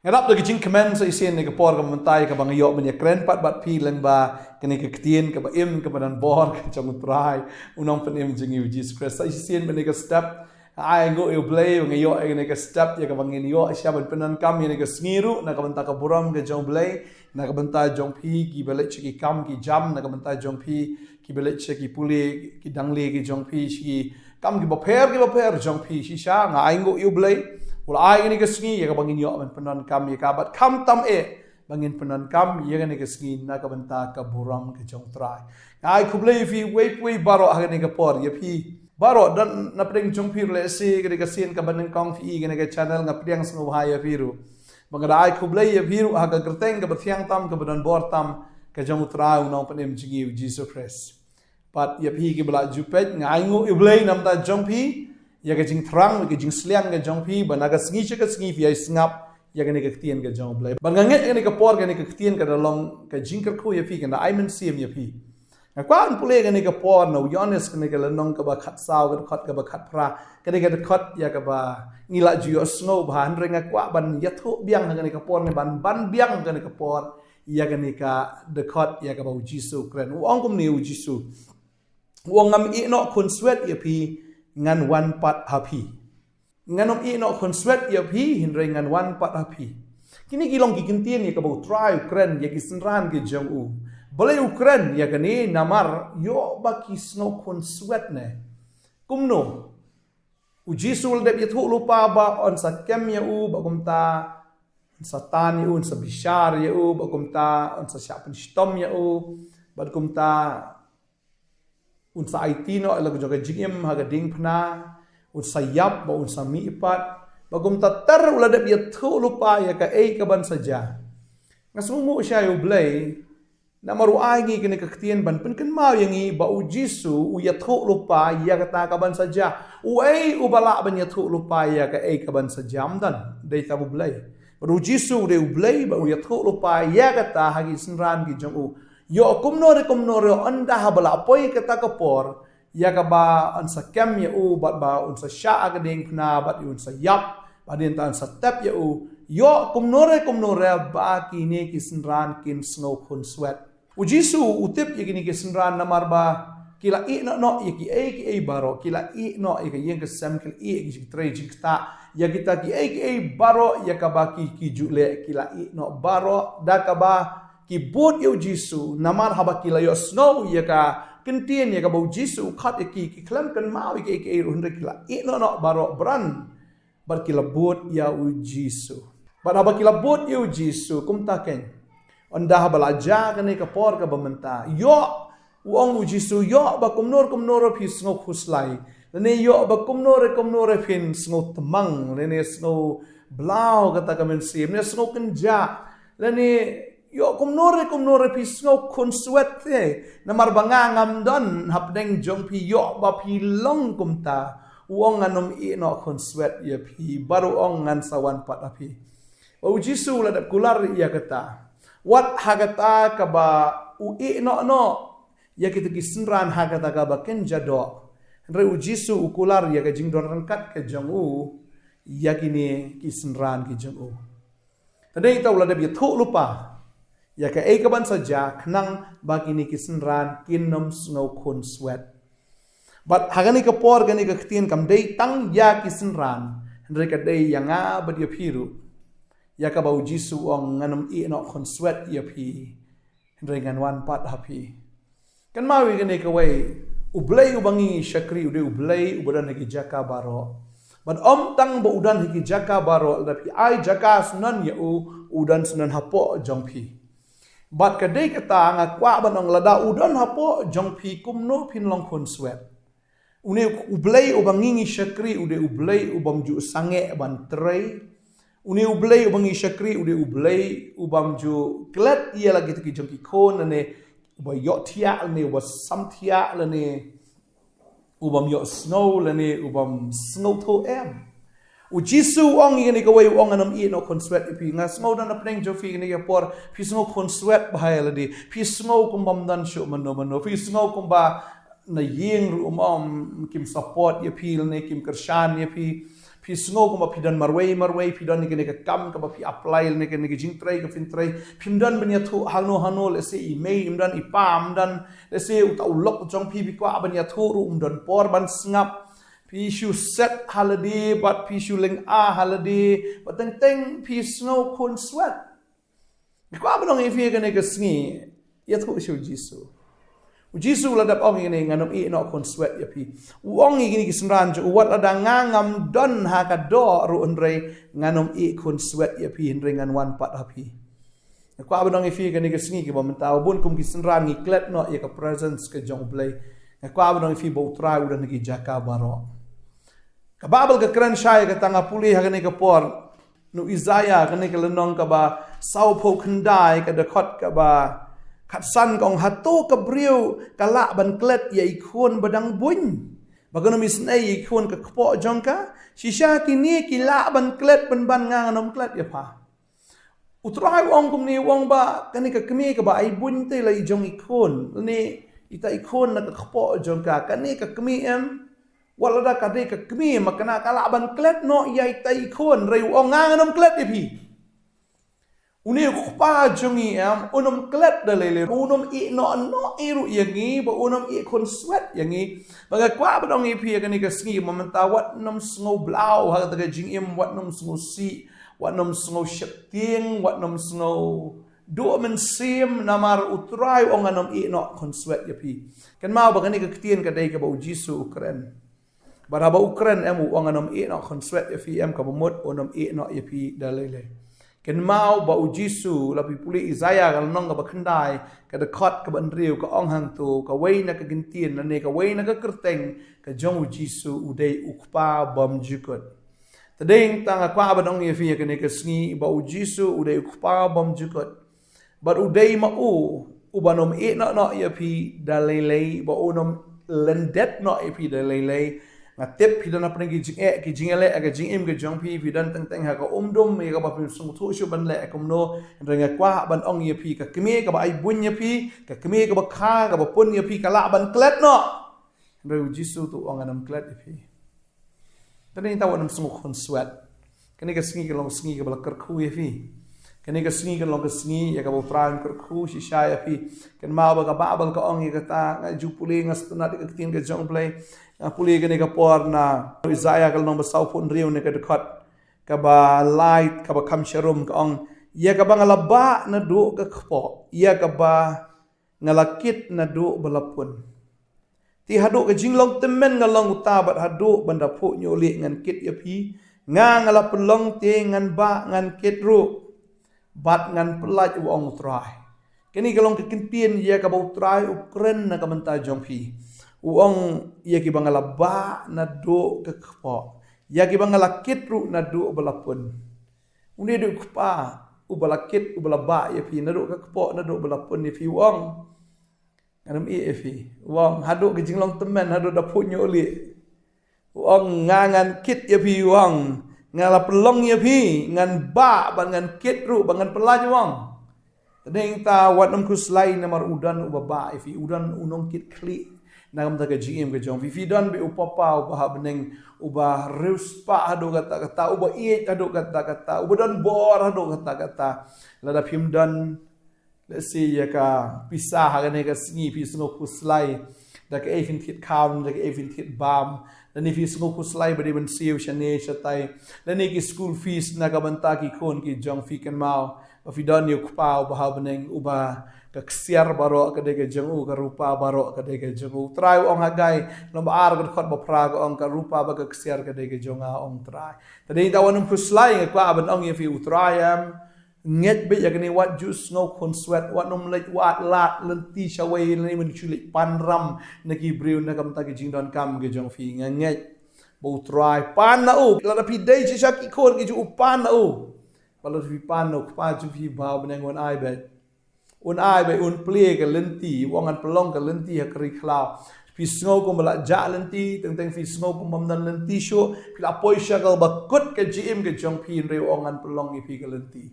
Ngadap lagi jing kemen sa isin ni kapor ka mentay ka bang yo menya kren pat bat pi lang ba kani ka ktien ka ba im ka badan bor ka jang utrai unong panim jing yu Jesus Christ sa isin menya ka step ai go you play ng yo ay ka step ya ka bang yo siya ban penan kam ya ka sngiru na ka banta ka buram ka jong play na ka banta jong pi ki belet ki kam ki jam na ka banta jong pi ki belet ki puli ki dangli ki jong pi ki kam ki ba pher jong pi si sha nga ai go you play wala ai ni ka sngi ya ka bangin yo man penan kam ya ka bat kam tam bangin penan kam ya ni ka sngi na ka banta ka buram ka jong trai ai kublei fi wei baro ha ni ka por ya pi baro dan na pring jong pi le si ka sin ka banin kong fi ga ni ka channel nga priang snu ha ya piru bangada ai kublei ya piru ha ka gerteng ka bathiang tam ka badan bor tam ka jong trai unong panem jingi Jesus Christ pat ya pi ki bala jupet nga ai ngo iblei nam ta jong pi ya ka jing thrang ka jing sliang ka jong pi banaga sngi ka sngi fi ai snap ya ka ni ka tien ka jong blai banganget ni ka por ka ni ka tien ka dalong ka jing ka khu ya pi ka na ai men sim ya pi na kwan pule ka ni ka por no yones ka ni ka lanong ka ba khat saw ka khat ka ba khat pra ka ni ka khat ya ka ba ngila ju yo snow ban renga kwa ban ya thu biang ka ni ka por ni ban biang ka ni ka por ya ka ni ka de khat ya ka ba jisu kren wong kum ni jisu wong ngam i no kun swet ya pi ngan wan pat happy nganom i no conswet ya phi hinre ngan wan pat happy kini kilong kintien ya kabau try Ukraine ya kisenran ke jong u boleh Ukraine ya kani namar yo baki snow conswet ne kumno ujisul de yathu lupa ba on sa kem ya u ba kumta sa tan ya u sa bishar ya u ba kumta on sa shapen stom ya u ba kumta unsa IT no ala joga jingim haga ding phna unsa yap ba unsa mi ipat bagum tatar ula de biat thu lupa ya ka ka ban saja ngasumu sya yu blai na maru ai ngi kene ka ktien ban pen kan mau yangi ba u jisu u ya thu lupa ya ka ban saja u u bala ban ya thu lupa ya ka ban saja amdan dei tabu blai baru jisu de u blai ba u ya thu lupa ya ka hagi sinran gi jong u yo kumnore anda habala poi kata kapor ya ka ba ansa kem ya u bat ba unsa sha agading na bat unsa yap badin tan sa tap ya u yo kumnore ba kini kisenran kin snow kun sweat u jisu utip ya kini kisenran namar ba kila i no ya ki baro kila i no ya ka yeng kesam kila i ki tre jikta ya kita ki baro ya ka ba ki jule kila i no baro da ka ba ki bot yo jisu namar haba kila yo snow ya ka kentien ya ka bau jisu khat ki klam kan mau ki hundre kila no baro bran bar kila bot ya u jisu bar haba kila bot yo jisu kum taken onda haba la ja ka ne ka por ka bamenta yo wong u jisu yo ba kumnor phi snow khuslai ne yo ba kumnor phin snow tamang ne snow blau kata kamen sim ne snow kenja ne yo kumnore pi snow kun sweat na marbanga ngam don hapdeng jong pi yo ba pi long kumta uong anom i no kun sweat ya pi baru ong ngan sawan pat api o jisu la dat kular ya kata wat hagata ka ba u i no ya kita kisenran hagata ka ba ken jado re u jisu ukular ya ka jing don rangkat ke jong u ya kini kisenran ki jong u tadai taw la da bi thu lupa ya ka ka ban saja knang bagi ni kisenran kinom snow kun sweat but hagani ka por gani ka ktien kam dei tang ya kisenran andre ka dei yanga ba dia phiru ya ka bau jisu ong nganom i no kun sweat ya phi andre ngan wan pat happy kan mawi gani ka wei ublei ubangi shakri ude ublei ubadan ki jaka baro but om tang ba udan ki jaka baro da pi ai jaka sunan ya udan sunan hapo jong phi bat kadai kata nga kwa banong lada udon hapo jong pi kumno pin long kun sweat une ublei ubangingi shakri ude ublei ubamju sange ban trei une ublei ubangi shakri ude ublei ubamju klet ia lagi tu ki jong ki kon ne uba yo tia ne uba sam tia ne ubam yo snow ne ubam snow to em u jisu ong ini ka way ong anam i no kon sweat pi nga snow dan apneng jo fi ni ya por fi snow kon sweat bahaya ladi fi snow kum bam dan shu mano fi snow kum ba na ying ru kim support ya pi ne kim kershan ya pi pi sngo ko ma pi dan marway pi dan ni ke kam ka ba pi apply ni ke jing trai ka fin trai pi dan banya thu hano le se I mei dan I pam dan le se u ta ulok jong pi kwa banya thu ru dan por ban ngap pi shu set holiday but pi shu leng holiday but teng pi sngo kon sweat kwa ba nong ifi ke ne ke sngi ya thu shu jisu Jisu ladap ong ini nganom I no kon sweat ya pi. Uong ini kisran jo wat ada ngangam don ha ka do ru andre nganom I kon sweat ya pi andre ngan wan pat ha pi. Ko abang ifi ka ni kesingi ki bom taw bun kum kisran ngi klet no ya ka presence ka jong play. Ko abang ifi bo tra udah ngi jaka baro. Ka babel ka kran shai ka tanga puli ha ni ka por no Isaiah ka ni ka lenong ka ba sau po kendai ka dekot ka ba Kat san kong hato kabriu kala ban klet ya ikon badang bun. Bagano misnay ikon ka kpo jongka. Sisya kini kila ban klet ban nganganom klet ya pa. Utray wong kum ni wong ba kani ka kemi ka ba ay bun te la ijong ikon. Ni ita ikon na ka kpo jongka kani ka kemi wala da kade ka kemi makana kala ban klet no ya ita ikon ray wong nganganom klet ya pi. Uni kupa jungi unum klet dalele unum I no iru yangi ba unum I kon sweat yangi baga kwa badong I pi kani ka sngi momenta wat num sngo blau ha daga jing wat num sngo si wat num sngo shakting wat num sngo do men sim namar utrai ong anum I no kon sweat ya pi kan mau ba kani ka ktien ka dai ka ba Jisu Ukraine bara ba Ukraine ong anum I no kon sweat ya pi ka bomot unum I no ya pi dalele Ken mau ba Jisu lapi puli Isaiah kal nong ka bakandai ka dekot ka banriu ka ong hang tu ka wei na ka gintien na ne ka wei na ka kerteng ka jong Jisu udai ukpa bom jukut. Tadeng tanga kwa ba dong ye fi ka ne ka sngi ba Jisu udai ukpa bom jukut. But udai ma ubanom no ye pi dalele ba unom lendet no ye pi dalele ngatip hidan apa ngi ki jingele aga jingim ke jong pi hidan teng ha ka umdum me ka ba sung thu shu ban le akum no renga kwa ban ong ye pi ka keme ka ba ai bun ye pi ka keme ka ba kha ka ba pun ye pi ka la ban klet no re Jisu tu ong anam klet ye pi tani ta wanam sung khon sweat kani ka sngi ka long sngi ka ba kar khu ye pi kani ka sngi ka long ka sngi ya ka ba pran kar khu shi sha ye pi kan ma ba ka babal ka ong ye ka ta nga ju puli ngas tuna ka tin ka jong play puli kani ka por na Isaiah kal nong basau pun riu ne ka dekot ka ba light ka ba kam sharum ka ong ya ka ba ngalaba na du ka kpo ya ka ba ngalakit na du balapun ti hadu ka jinglong temen ngalong utabat hadu banda pu nyoli ngan kit ya pi ngala pelong te ngan ba ngan kit ru bat ngan pelaj wong trai kani kalong kekintien ya ka ba trai ukren na ka menta jong pi uong ya ki bangala ba na do ke kpo ya ki bangala kitru na do balapun uni do kpa ubalakit ubalaba ya pi na do ke kpo na do balapun ni fi uong anam fi uong hadu ke jinglong temen hadu da punyo li uong ngangan kit ya pi uong ngala pelong ya pi ngan ba bangan kitru bangan pelaj uong tadeng ta watnam kuslai namar udan ubaba fi udan unong kit kli Nagam taga GM ke jong vividan be upapa uba beneng uba ruspa hado kata uba iet hado kata uba dan bor hado kata lada pimdan let's say ya ka pisah hagane ka sngi pi sngo kuslai da ka evin tit kaun da ka evin tit bam dan if sngo kuslai bade ben siu shane shatai dan ki school fees na ka banta ki kon ki jong fi kan mau vividan yu kpa uba beneng uba kaksiar baro kadege jengu ka rupa baro kadege jengu try ong hagai lomba ar ka khot ba pra ong ka rupa ba kaksiar kadege jonga ong try tadi tawanum kuslai ka ban ong ye fi utrayam nget be yakni wat jus ngo kon sweat wat nom lek wat lat lenti shawai ni men chulik panram naki briu na kam ta ki jingdon kam ge jong fi nget bo try pan na u la pi dei chi shak ki khon ki ju pan na u palo fi pan no pa ju fi ba benengon ai bet un ai be un plie ke lenti wangan pelong ke lenti hakri klau fi sngo ko mala ja lenti teng fi sngo ko mamdan lenti sho fi la poisha kal bakut ke gm ke jong pin re wangan pelong i fi ke lenti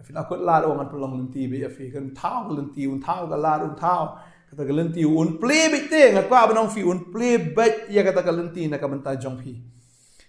fi la kut la wangan pelong lenti be fi kan thau lenti un thau ka la un thau kata ke lenti un plie be te ngakwa banong fi un plie bet ya kata ke lenti na ka banta jong pi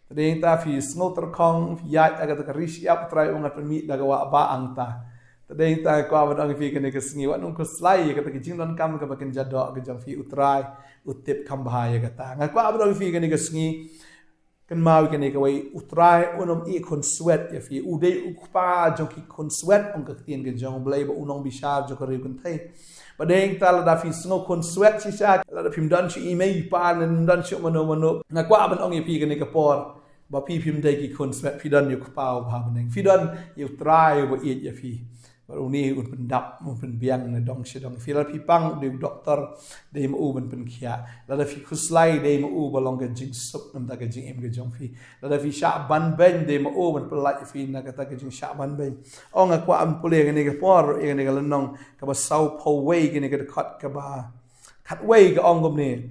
Tadeng ta fi sngo terkong fi yat aga ta rishi ap trai ungat permit daga wa ba angta. Tadeng ta ko abang fi kene kesengi wat nung ko slai kata ke jing don kam ka bakin jadok ke jang fi utrai utip kam bahaya kata. Ngak ko abang fi kene kesengi kan mau kene ka wai utrai unom I kon sweat ya fi udai ukpa jong ki kon sweat ong ka tien ke jong blai ba unong bishar jo ka ri kun thai. Badeng ta la da fi sngo kon sweat si sha la da phim dan chi email pa nan dan chi mano ngak ko abang ong fi kene ka por ba pi phim dai ki kon sweat fi dan yu pa ba baneng fi dan yu try ba it ya fi. Baru ni un pendap un penbiang na dong sidong fi la pi pang de doktor de mu ben pen kia la da fi kuslai de mu balong ke jing sup nam da ke jing em ke jong fi la da fi sha ban ben de mu ben pelai fi na kata ke jing sha ban ben ong a kwa am pule ke ne ke por e ne ke lenong ka ba sau po wei ke ne ke khat ka ba khat wei ke ong gom ne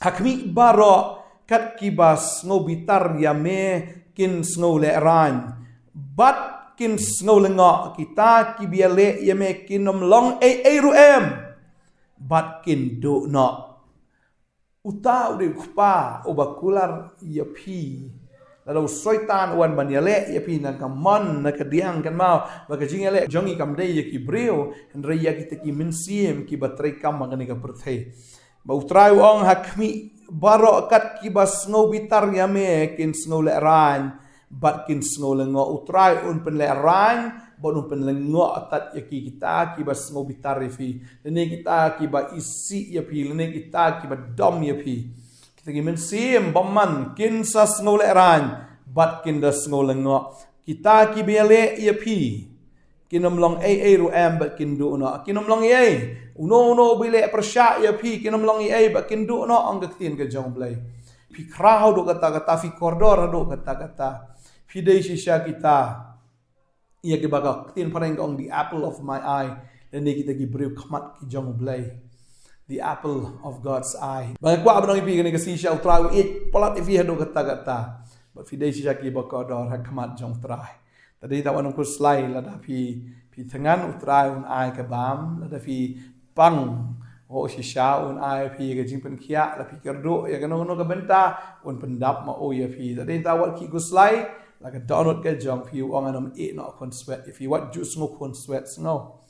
hakmi baro kat ki bas ngo bitar ya me kin snow le ran but kin snow lenga kita ki biale ye me kinom long ruem bat kin do no uta ude kupa obakular ye pi lalu soitan wan baniale ye pi na kamon na kadiang kan mau baga jingale jongi kam dei ye ki breo andre ya kita ki minsiem ki batrai kam mangani ka perthei ba utrai ong hakmi baro kat ki bas snow bitar ya me kin snow le ran bat kin snow lengo utrai un pen le rang bon un pen lengo atat ya ki kita ki bas snow bitar fi lene kita ki ba isi ya pi lene kita ki ba dom ya pi kita ki men sim bomman kin sa snow le rang bat kin da snow lengo kita ki bele ya pi kinom long ru am bat kin du no kinom long ye uno bile persya ya pi kinom long bat kin du no ang gatin ke jong blai pi krau do kata fi koridor do kata Fidei sisya kita ia ke bagak tin pareng ong the apple of my eye dan ni kita gibriu khamat ki jong blai the apple of God's eye ba kwa abang ipi kene ke sisya utrau it polat ifi hado kata but fidei sisya ki bakodor khamat jong trai tadi ta wanong ku slai la da pi tengan utrai un ai ke bam la da pi pang o sisya un ai pi ke jing pen kia la pi kerdo ya keno no ke benta un pendap ma o ya pi tadi ta wat ki ku slai like a donut ke jong piu ong anam e no kon sweat if you what juice ngo kon sweat no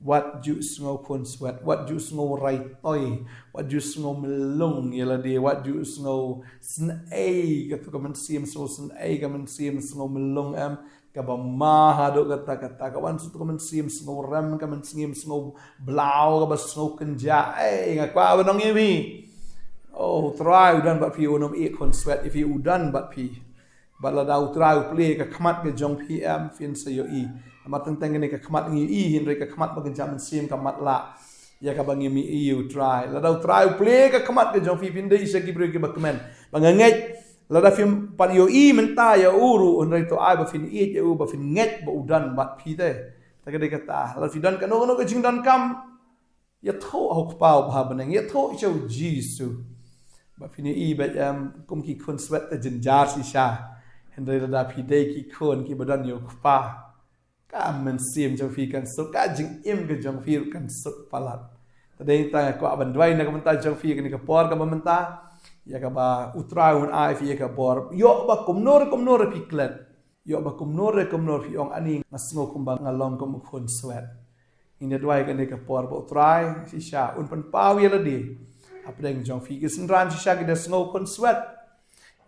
what juice ngo kon sweat what juice ngo right oi what juice ngo melung yela de what juice ngo sn ai ka to kaman sim so sn ai kaman sim ngo melung am ka ba ma ha do kata ka wan su kaman sim ngo ram kaman sim ngo blau ka ba ngo kenja ai nga kwa banong yemi oh try udan ba piu nom e kon sweat if you udan ba pi bala da utrai play ka khamat ke jong pm fin se yo I amat teng ne ka khamat ngi I hin re ka khamat ba jam sim kamat la ya ka bangi mi I utrai la da utrai play ka khamat ke jong fin de se ki bre ke ba kemen banganget la da film pan yo I menta ya uru on re to ai ba fin I ya u ba fin nget ba udan bat pi te ta ka de kata la fi dan ka no ka jing dan kam ya tho hok pau ba baneng ya tho chau jisu ba fin I ba kum ki kon sweat ta jinjar si sha Hendai da pi dei ki kon ki badan yo pa ka men sim jong fi kan so ka jing im ke jong fi kan so palat tadei ta ko aban dwai na ka menta jong fi kan ka por ka menta ya ka ba utrai un ai fi ka por yo ba kumnor pi klet yo ba kumnor fi ong ani ngasngo kumbang ngalong kum kon sweat ina dwai kan ka por ba utrai si sha un pen pau ya la di apdeng jong fi ki senran si sha ki da sngo kon sweat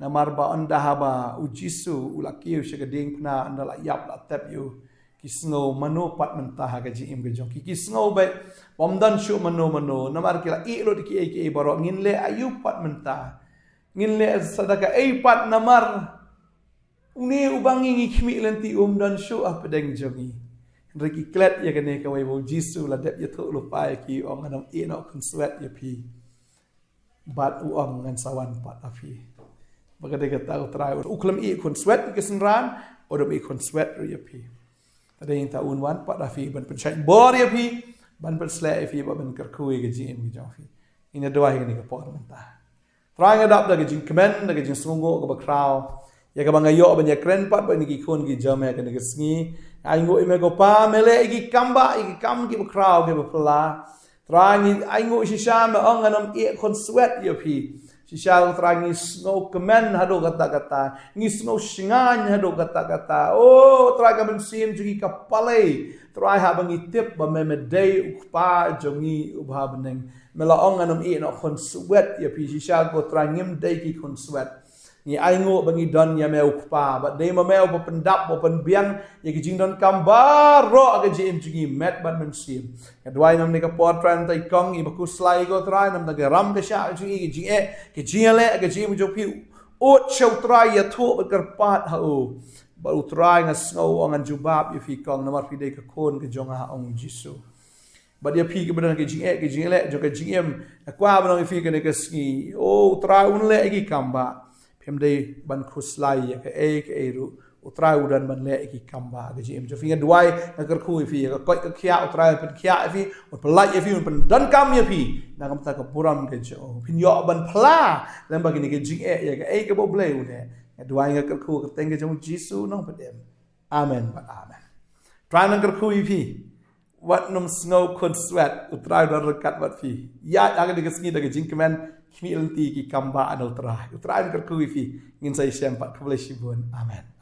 namar ba anda haba ujisu ulakiu shagading pna anda la yap la tap you kisno mano pat mentah ga ji im ga jong kisno ba bomdan shu mano namar kila I lo ki ai baro ngin le ayu pat mentah ngin le sadaka ai pat namar uni ubangi ngi khmi lenti dan shu apa deng jongi reki klet ya kene ka wai ujisu la dep ya tho lo pa ki ong anam I no kun sweat ya pi bat u ong ngan sawan pat afi Baka de kata utrai uklam I kon sweat ke senran odom I kon sweat ri pi tade in ta un wan pat afi ban pen chai bor ya pi ban pen sla fi ban kerkui ke jim ki jafi ina doa hi ni ka por menta trying adap da ke jing kemen da ke jing sungo ka ba kraw ya ka bang ayo ban ya kren pat ban ki kon ki jame ka ni ke sngi ai ngo ime go pa mele ki kamba ki kam ki ba kraw ke ba pla trying ai ngo shi sham ong anam I kon sweat ya pi Sisya utrai ngis ngau kemen hado kata-kata, ngis ngau singan hado kata-kata. Oh, utrai kaben sim jungi kapalai, utrai habang itip ba memedai ukpa jungi ubha beneng. Melaong anum i no konsuet ya pi sisya ko utrai ngim dai ki konsuet. Ni aingo bangi don ya meu ukpa, ba dai ma meu ba pendap ba penbiang ya ki jing don kambar ro aga jim jungi met ban men sim. Ya duai nam ni ka potran tai kong i baku slai ko utrai nam ta ram ka sha jungi ki jing ke jiale aga jim jo pi ot chau trai ya thu ba karpat ha o. Ba utrai ngas ngau angan jubab ya fi kong namar fi dai ka kon ke jonga ong jisu. Ba dia pi ke benar ke jing le jo ke jing kwa ba no fi ke ne ke ski o utrai un le ki kamba. Pem day ban kuslai ya ke eru utrai udan ban le ki kamba ke jim jo finga duai na ker khu fi ka koi ka khia utrai pen khia fi ut pelai fi pen dan kam ya fi na kam ta ka puram ke jo pin yo ban pla dan bagi ni ke jing ya ke bo ble une ya duai ka ker khu ka teng ke jong jisu no pedem amen but amen try na ker khu fi wat num snow kun sweat utrai dan rekat wat fi ya aga de ke sngi de ke jing kemen Kmi ki kamba anal terah. Utrain kerkui fi ngin saya sempat kebelah shibun. Amen.